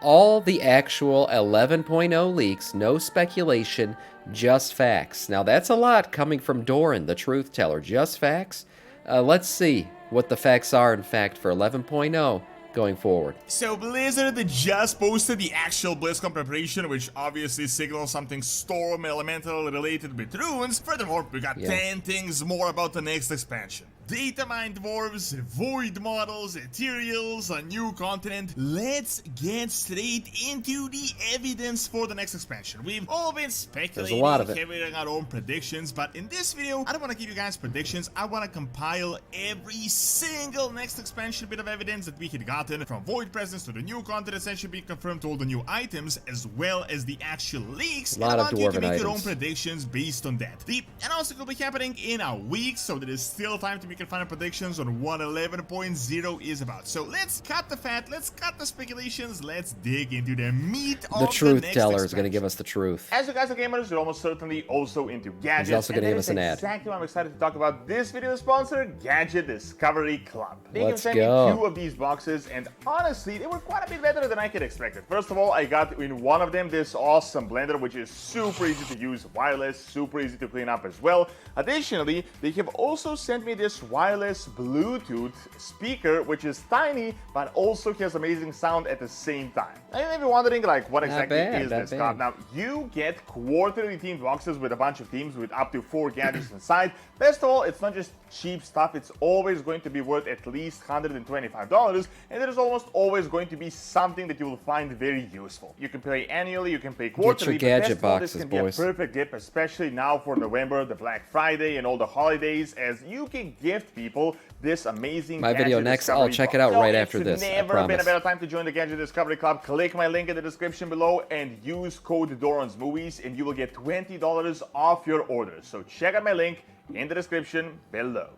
All the actual 11.0 leaks, no speculation, just facts. Now that's a lot coming from Doran, the truth teller. Just facts? Let's see what the facts are, in fact, for 11.0 going forward. So Blizzard just posted the actual BlizzCon preparation, which obviously signals something Storm Elemental related with runes. Furthermore, we got 10 things more about the next expansion. Data mine dwarves, void models, ethereals, a new continent. Let's get straight into the evidence for the next expansion. We've all been speculating, having our own predictions, but in this video, I don't want to give you guys predictions. I want to compile every single next expansion bit of evidence that we had gotten, from void presence to the new continent essentially being confirmed to all the new items, as well as the actual leaks. A lot of dwarven you to make items. your own predictions based on that. The announcement will be happening in a week, so there is still time to make your final predictions on what 11.0 is about. So let's cut the fat, let's cut the speculations, let's dig into the meat of the truth next teller expansion. is going to give us the truth. As you guys are gamers, you're almost certainly also into gadgets. He's also going to give us an ad. Exactly why I'm excited to talk about this video sponsor, Gadget Discovery Club. They Let's sent me go. 2 of these boxes, and honestly, they were quite a bit better than I could expect. First of all, I got in one of them this awesome blender, which is super easy to use, wireless, super easy to clean up as well. Additionally, they have also sent me this wireless Bluetooth speaker, which is tiny, but also has amazing sound at the same time. Now, you may be wondering, like, what exactly is this card? Now, you get quarterly themed boxes with a bunch of themes with up to 4 gadgets inside. Best of all, it's not just cheap stuff, it's always going to be worth at least $125, and there's almost always going to be something that you will find very useful. You can pay annually, you can pay quarterly, Get your gadget but boxes, this can boys. be a perfect gift, especially now for November, the Black Friday, and all the holidays, as you can gift people this amazing My video next, I'll check it out right after this, I Never promise. been a better time to join the Gadget Discovery Club. Click my link in the description below and use code Doran's Movies, and you will get $20 off your order. So check out my link in the description below.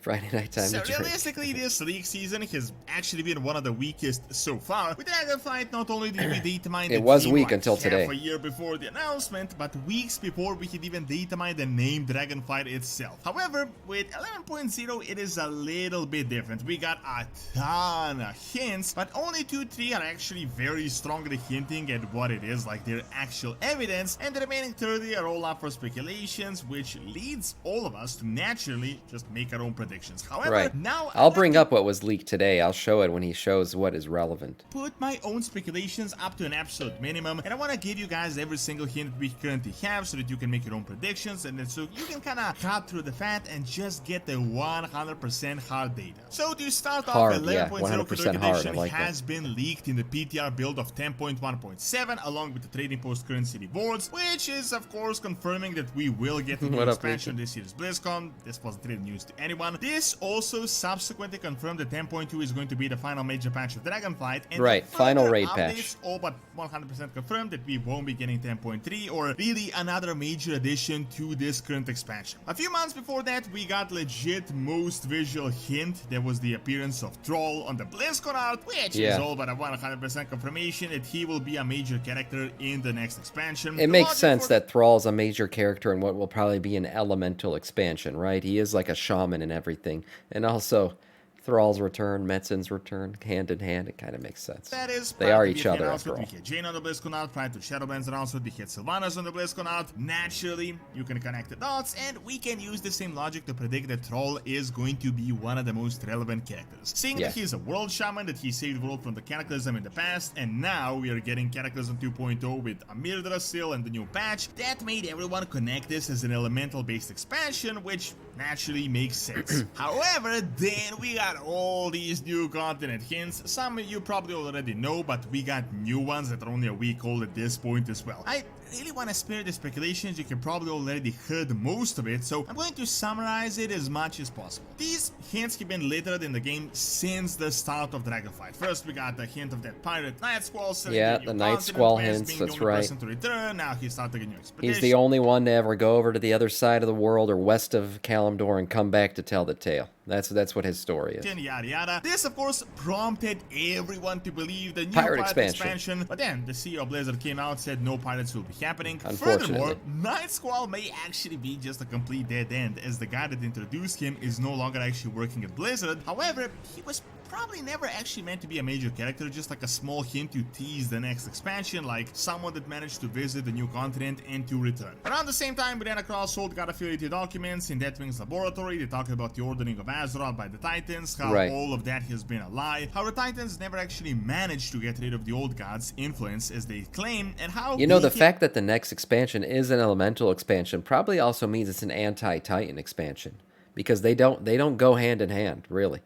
Friday night time So to drink. realistically, this league season has actually been one of the weakest so far. With Dragonflight, not only did we data mine the It was team weak like until half today. a year before the announcement, but weeks before we had even data mined the name Dragonflight itself. However, with 11.0, it is a little bit different. We got a ton of hints, but only 2-3 are actually very strongly hinting at what it is, like their actual evidence, and the remaining 30 are all up for speculations, which leads all of us to naturally just make our own predictions. However, Right. now I'll bring up what was leaked today. I'll show it when he shows what is relevant. put my own speculations up to an absolute minimum, and I want to give you guys every single hint we currently have so that you can make your own predictions, and then so you can kind of cut through the fat and just get the 100% hard data. So to start off, Hard, yeah, 11.0 100% hard, I Edition like has been leaked in the PTR build of 10.1.7 along with the trading post currency rewards, which is of course confirming that we will get a new What up, expansion this year's BlizzCon. This wasn't really news to anyone. This also subsequently confirmed that 10.2 is going to be the final major patch of Dragonflight, and Right, the final further raid updates patch. all but 100% confirmed that we won't be getting 10.3 or really another major addition to this current expansion. A few months before that, we got legit most visual hint. There was the appearance of Troll on the BlizzCon art, which is all but a 100% confirmation that he will be a major character in the next expansion. It makes sense that Thrall's a major character in what will probably be an elemental expansion, right? He is like a shaman and everything. And also, Thrall's return, Metzin's return, hand in hand, it kind of makes sense. That is, they are each other after all. We had Jane on the BlizzCon out, prior to Shadowlands announcement, we had Sylvanas on the BlizzCon out. Naturally, you can connect the dots, and we can use the same logic to predict that Troll is going to be one of the most relevant characters. Seeing that he's a world shaman, that he saved the world from the Cataclysm in the past, and now we are getting Cataclysm 2.0 with Amir Drasil and the new patch, that made everyone connect this as an elemental-based expansion, which naturally makes sense. However, then we got all these new continent hints. Some you probably already know, but we got new ones that are only a week old at this point as well. I really want to spare the speculations, you can probably already heard most of it, so I'm going to summarize it as much as possible. These hints have been littered in the game since the start of Dragonflight. First, we got the hint of that pirate Night Squall. Yeah, the Night Squall hints, that's right. To return. Now he's starting a new expedition. He's the only one to ever go over to the other side of the world or west of Kalimdor and come back to tell the tale. That's what his story is. Yada yada. This of course prompted everyone to believe the new Pirate pirate expansion. But then the CEO of Blizzard came out and said no pirates will be happening. Unfortunately. Furthermore, Night Squall may actually be just a complete dead end, as the guy that introduced him is no longer actually working at Blizzard. However, he was probably never actually meant to be a major character, just like a small hint to tease the next expansion, like someone that managed to visit the new continent and to return. Around the same time, we ran across old God affiliated documents in Deathwing's laboratory. They talk about the ordering of Azeroth by the Titans, how all of that has been a lie, how the Titans never actually managed to get rid of the old God's influence as they claim, and how the fact that the next expansion is an elemental expansion probably also means it's an anti-Titan expansion, because they don't go hand in hand, really.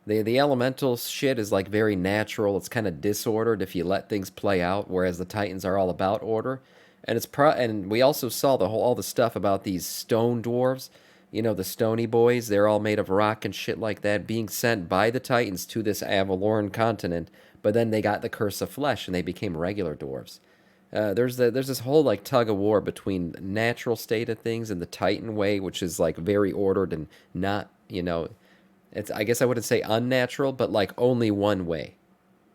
The elemental shit is like very natural. It's kind of disordered if you let things play out, whereas the Titans are all about order. And and we also saw all the stuff about these stone dwarves, the stony boys. They're all made of rock and shit like that, being sent by the Titans to this Avaloran continent. But then they got the curse of flesh and they became regular dwarves. There's this whole like tug of war between the natural state of things and the Titan way, which is like very ordered and not, I guess I wouldn't say unnatural, but like only one way,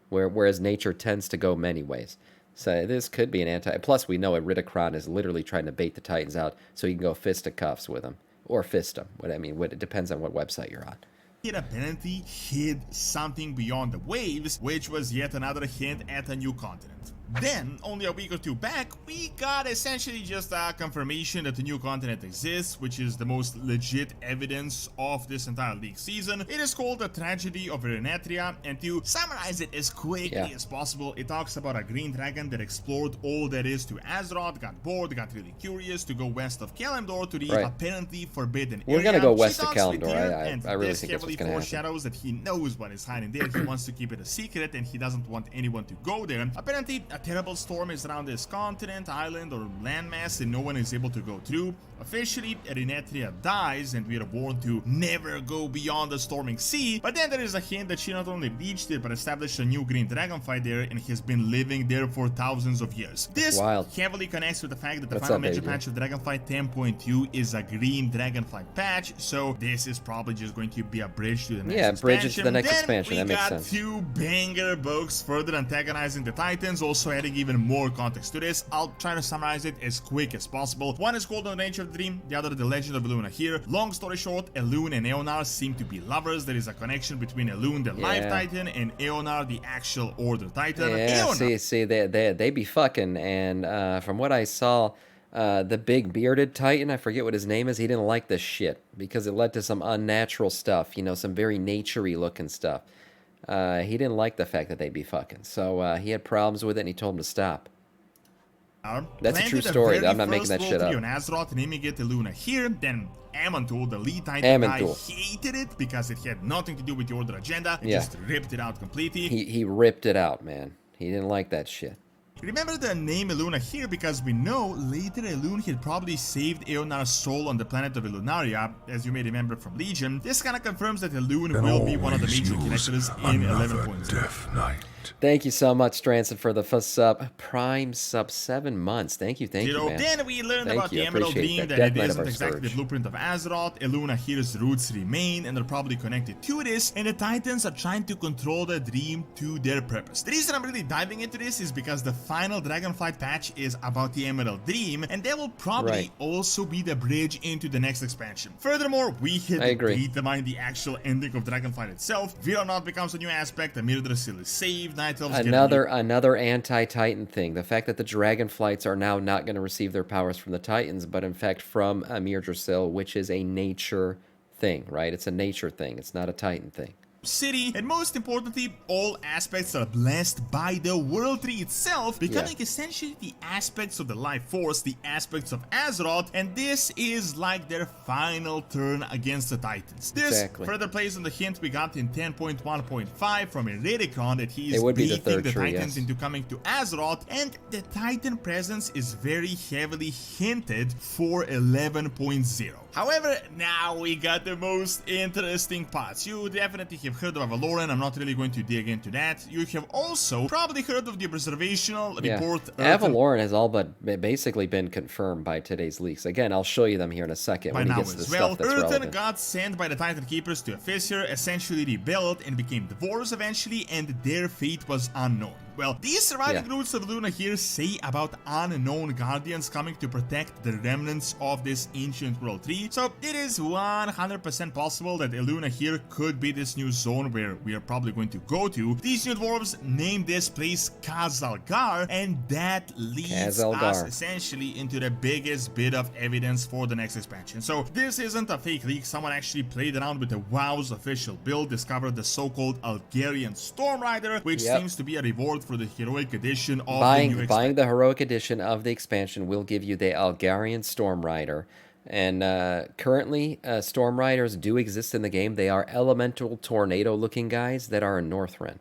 whereas nature tends to go many ways. So this could be an anti. Plus, we know Iridikron is literally trying to bait the Titans out so you can go fisticuffs with them or fist them. It depends on what website you're on. It apparently hid something beyond the waves, which was yet another hint at a new continent. Then, only a week or two back, we got essentially just a confirmation that the new continent exists, which is the most legit evidence of this entire League season. It is called the Tragedy of Renetria, and to summarize it as quickly as possible, it talks about a green dragon that explored all there is to Azeroth, got bored, got really curious to go west of Kalimdor to the apparently forbidden area. We're gonna go west of Kalimdor. I really think that's what's gonna happen. Foreshadows that he knows what is hiding there. He wants to keep it a secret, and he doesn't want anyone to go there. Apparently, a terrible storm is around this continent, island, or landmass, and no one is able to go through. Officially, Renetria dies, and we are warned to never go beyond the storming sea. But then there is a hint that she not only reached it, but established a new green dragonfly there, and has been living there for thousands of years. This heavily connects with the fact that the final major patch of Dragonflight 10.2 is a green dragonfly patch, so this is probably just going to be a bridge to the next expansion. Bridge to the next expansion. That makes sense. We got two banger books further antagonizing the Titans, also adding even more context to this. I'll try to summarize it as quick as possible. One is called The Nature of the Dream, the other The Legend of Eluna here. Long story short, Elune and Eonar seem to be lovers. There is a connection between Elune, the live Titan, and Eonar, the actual Order Titan. See, they be fucking, and from what I saw, the big bearded Titan, I forget what his name is, he didn't like this shit because it led to some unnatural stuff, some very naturey looking stuff. He didn't like the fact that they'd be fucking, so he had problems with it and he told him to stop. That's a true story. I'm not making that shit up. On Azeroth, naming it Eluna here, then Amantul, the lead Titan guy, hated it because it had nothing to do with the Order agenda. He just ripped it out completely. He ripped it out, man. He didn't like that shit. Remember the name Eluna here because we know later Elune had probably saved Eonar's soul on the planet of Lunaria, as you may remember from Legion. This kind of confirms that Elune will be one of the major characters in 11.0. Thank you so much, Stranson, for the first sub. Prime sub 7 months. Thank you, man. Then we learned about the Emerald Dream, that it isn't exactly the blueprint of Azeroth. Eluna here's roots remain, and they're probably connected to this, and the Titans are trying to control the dream to their purpose. The reason I'm really diving into this is because the final Dragonflight patch is about the Emerald Dream, and that will probably also be the bridge into the next expansion. Furthermore, we hit determine the actual ending of Dragonflight itself. Vironot becomes a new aspect, the Mirdrasil is saved, Another anti-Titan thing. The fact that the Dragonflights are now not going to receive their powers from the Titans, but in fact from Mirdrasil, which is a nature thing, right? It's a nature thing. It's not a Titan thing. City, and most importantly, all aspects are blessed by the World Tree itself, becoming essentially the aspects of the life force, the aspects of Azeroth, and this is like their final turn against the Titans. This further plays on the hint we got in 10.1.5 from Iridikron that he is baiting the Titans into coming to Azeroth, and the Titan presence is very heavily hinted for 11.0. However, now we got the most interesting parts. You definitely have heard of Auren. I'm not really going to dig into that. You have also probably heard of the observational report. Auren has all but basically been confirmed by today's leaks. Again, I'll show you them here in a second when he gets to the stuff that's relevant. Got sent by the Titan Keepers to a fissure, essentially rebelled and became dwarves eventually, and their fate was unknown. Well, these surviving roots of Luna here say about unknown guardians coming to protect the remnants of this ancient world tree, so it is 100% possible that Luna here could be this new zone where we are probably going to go to. These new dwarves named this place Khazalgar, and that leads us essentially into the biggest bit of evidence for the next expansion. So this isn't a fake leak. Someone actually played around with the WoW's official build, discovered the so-called Algarian Storm Rider, which seems to be a reward for the heroic edition of the new expansion. Buying the heroic edition of the expansion will give you the Algarian Storm Rider. And currently, Storm Riders do exist in the game. They are elemental tornado-looking guys that are in Northrend.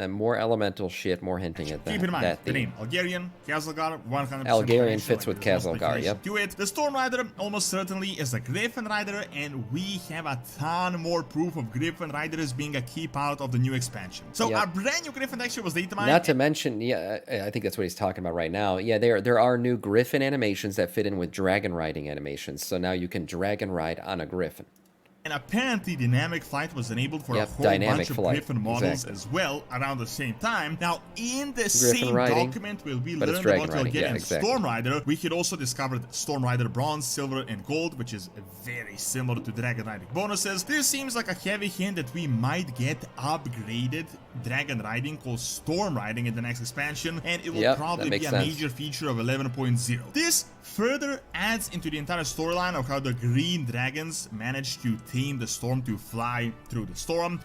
More elemental shit, more hinting at that. Keep in mind, the name, Algarian, Khazalgar, 100% Algarian fits with Khazalgar, yep. To it. The Storm Rider almost certainly is a Griffin Rider, and we have a ton more proof of Griffin Riders being a key part of the new expansion. So our brand new Griffin texture was data mined. Not to mention, I think that's what he's talking about right now. Yeah, there are new Griffin animations that fit in with dragon riding animations, so now you can dragon ride on a Griffin. And apparently Dynamic Flight was enabled for a whole bunch of Griffin models as well around the same time. Now, in the same document where we learned about the Algarian Storm Rider, we could also discover Storm Rider Bronze, Silver, and Gold, which is very similar to Dragon Riding bonuses. This seems like a heavy hint that we might get upgraded Dragon Riding called Storm Riding in the next expansion, and it will probably be a major feature of 11.0. This further adds into the entire storyline of how the green dragons managed to tame the storm to fly through the storm.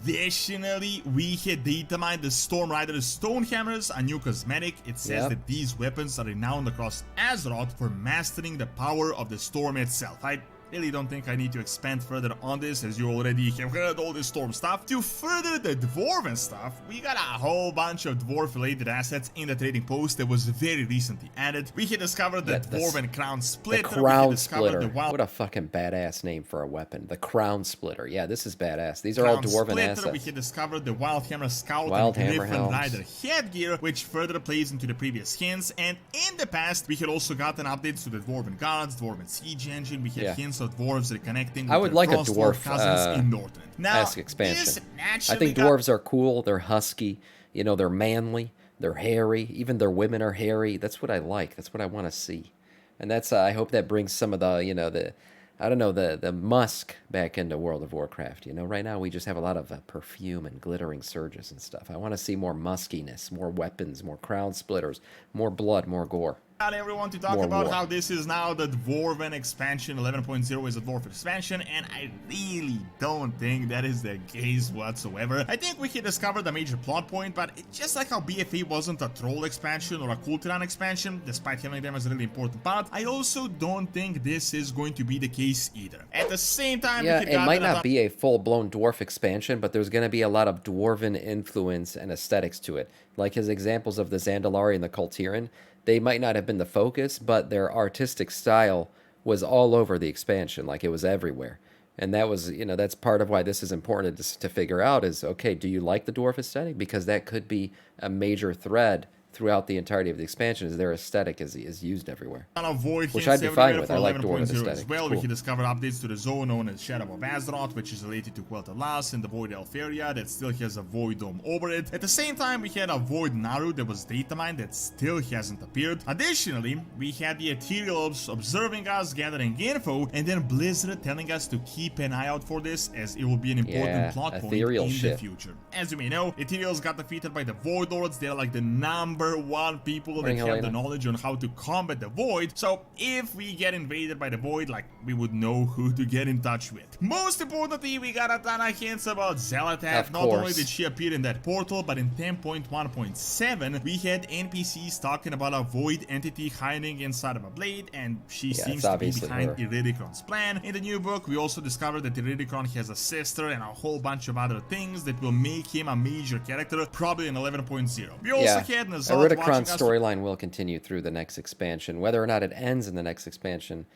Additionally, we had data mined the Storm Rider Stone Hammers, a new cosmetic. It says that these weapons are renowned across Azeroth for mastering the power of the storm itself. I really don't think I need to expand further on this, as you already have heard all this storm stuff. To further the dwarven stuff, we got a whole bunch of dwarf related assets in the trading post that was very recently added. We had discovered the dwarven crown splitter. The crown splitter. What a fucking badass name for a weapon. The crown splitter. Yeah, this is badass. These are all dwarven assets. We had discovered the Wildhammer Scout and Griffin Rider headgear, which further plays into the previous hints. And in the past, we had also gotten updates to the dwarven guards, dwarven siege engine. We had hints of dwarves reconnecting with I would like a dwarf cousins in Northrend. Now, expansion. I think dwarves are cool. They're husky. You know, they're manly. They're hairy. Even their women are hairy. That's what I like. That's what I want to see. And that's I hope that brings some of the, you know, the musk back into World of Warcraft. You know, right now we just have a lot of perfume and glittering surges and stuff. I want to see more muskiness, more weapons, more crown splitters, more blood, more gore. Everyone to talk about how this is now the Dwarven expansion. 11.0 is a Dwarf expansion, and I really don't think that is the case whatsoever. I think we had discovered a major plot point, but it's just like how BFA wasn't a Troll expansion or a Kultiran expansion, despite having them as a really important part, I also don't think this is going to be the case either. At the same time, it might not be a full-blown Dwarf expansion, but there's going to be a lot of Dwarven influence and aesthetics to it. Like his examples of the Zandalari and the Kultiran, they might not have been the focus, but their artistic style was all over the expansion, like it was everywhere. And that was, you know, that's part of why this is important to figure out is, okay, do you like the dwarf aesthetic? Because that could be a major thread throughout the entirety of the expansion, is their aesthetic is used everywhere. Which I'd be fine with. I like dwarven aesthetic. As well, we can discover updates to the zone known as Shadow of Azeroth, which is related to Quel'Thalas in the Void Elf area that still has a Void Dome over it. At the same time, we had a Void Naru that was data mined that still hasn't appeared. Additionally, we had the Ethereal Elves observing us, gathering info, and then Blizzard telling us to keep an eye out for this, as it will be an important plot point in the future. As you may know, Ethereals got defeated by the Void Lords. They're like the number one people that have the knowledge on how to combat the Void, so if we get invaded by the Void, like, we would know who to get in touch with. Most importantly, we got a ton of hints about Xel'Atath. Not only did she appear in that portal, but in 10.1.7 we had NPCs talking about a Void entity hiding inside of a blade, and she seems to be behind Iridikron's plan. In the new book, we also discovered that Iridikron has a sister and a whole bunch of other things that will make him a major character, probably in 11.0. We also had N'Zoth Iridikron's storyline will continue through the next expansion. Whether or not it ends in the next expansion,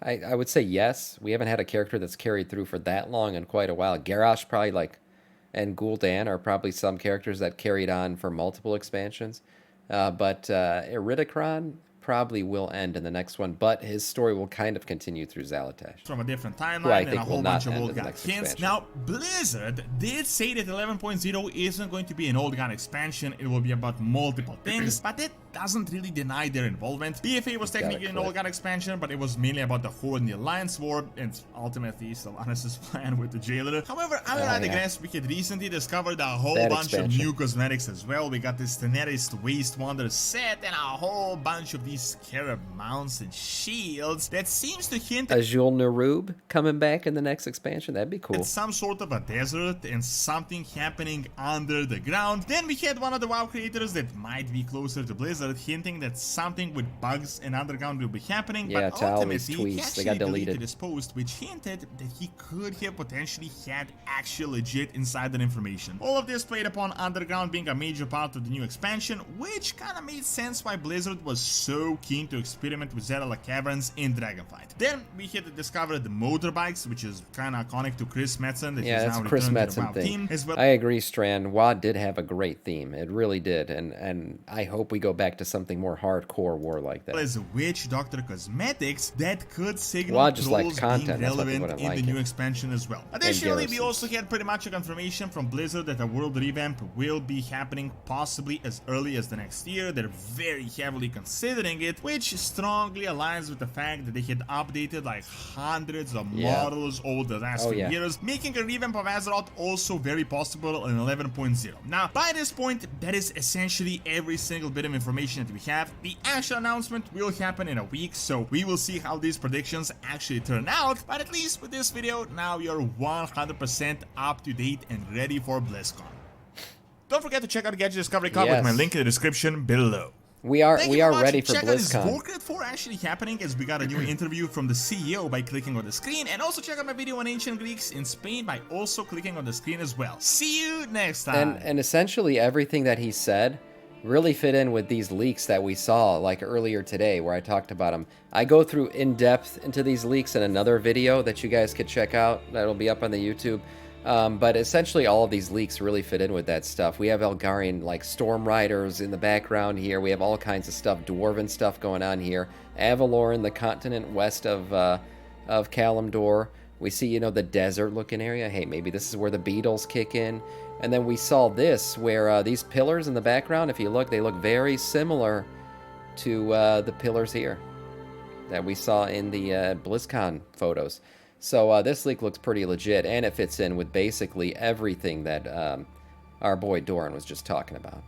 I would say yes. We haven't had a character that's carried through for that long in quite a while. Garrosh probably and Gul'dan are probably some characters that carried on for multiple expansions. But Iridikron probably will end in the next one, but his story will kind of continue through Zalatash. From a different timeline Who I and a think will whole not bunch of end old in the gun next hints. expansion. Now, Blizzard did say that 11.0 isn't going to be an old gun expansion, it will be about multiple things, but that doesn't really deny their involvement. BFA was technically an old gun expansion, but it was mainly about the Horde and the Alliance War, and ultimately Sylvanas' plan with the Jailer. However, under that digress, we had recently discovered a whole bunch of new cosmetics as well. We got this Daenerys Waste Wonder set and a whole bunch of these scarab mounts and shields that seems to hint at Azul Narub coming back in the next expansion. That'd be cool. some sort of a desert and something happening under the ground. Then we had one of the WoW creators that might be closer to Blizzard hinting that something with bugs and underground will be happening, Yeah, but to all these ultimately he tweets, actually they got deleted deleted. his post, which hinted that he could have potentially had actual legit insider information. All of this played upon underground being a major part of the new expansion, which kinda made sense why Blizzard was so keen to experiment with Zerala Caverns in Dragonflight. Then we had discovered the motorbikes, which is kinda iconic to Chris Metzen, that Yeah, he's that's now a Chris returned to the Metzen WoW thing. team, as well I agree, Strand. WoD did have a great theme. It really did, and I hope we go back to something more hardcore war like that. as Witch Doctor cosmetics that could signal Well, I just like trolls content, being that's what relevant I in like the new it. expansion as well. Additionally, we garrisons. also had pretty much a confirmation from Blizzard that a world revamp will be happening possibly as early as the next year. They're very heavily considering it, which strongly aligns with the fact that they had updated like hundreds of models over the last few years, making a revamp of Azeroth also very possible in 11.0. Now, by this point, that is essentially every single bit of information that we have. The actual announcement will happen in a week, so we will see how these predictions actually turn out, but at least with this video, now you're 100% up to date and ready for BlizzCon. Don't forget to check out the Gadget Discovery Club with my link in the description below. We are Thank you for ready watching. for Check out this BlizzCon. Warcraft 4 actually happening, as we got a new interview from the CEO by clicking on the screen, and also check out my video on ancient Greeks in Spain by also clicking on the screen as well. See you next time. And essentially everything that he said really fit in with these leaks that we saw like earlier today where I talked about them. I go through in depth into these leaks in another video that you guys could check out. That'll be up on the YouTube. But essentially all of these leaks really fit in with that stuff. We have Elgarian like Storm Riders in the background here. We have all kinds of stuff, Dwarven stuff going on here. Avaloran, the continent west of Kalimdor. We see, you know, the desert looking area. Hey, maybe this is where the beetles kick in. And then we saw this where these pillars in the background, if you look, they look very similar to the pillars here that we saw in the BlizzCon photos. So this leak looks pretty legit, and it fits in with basically everything that our boy Doran was just talking about.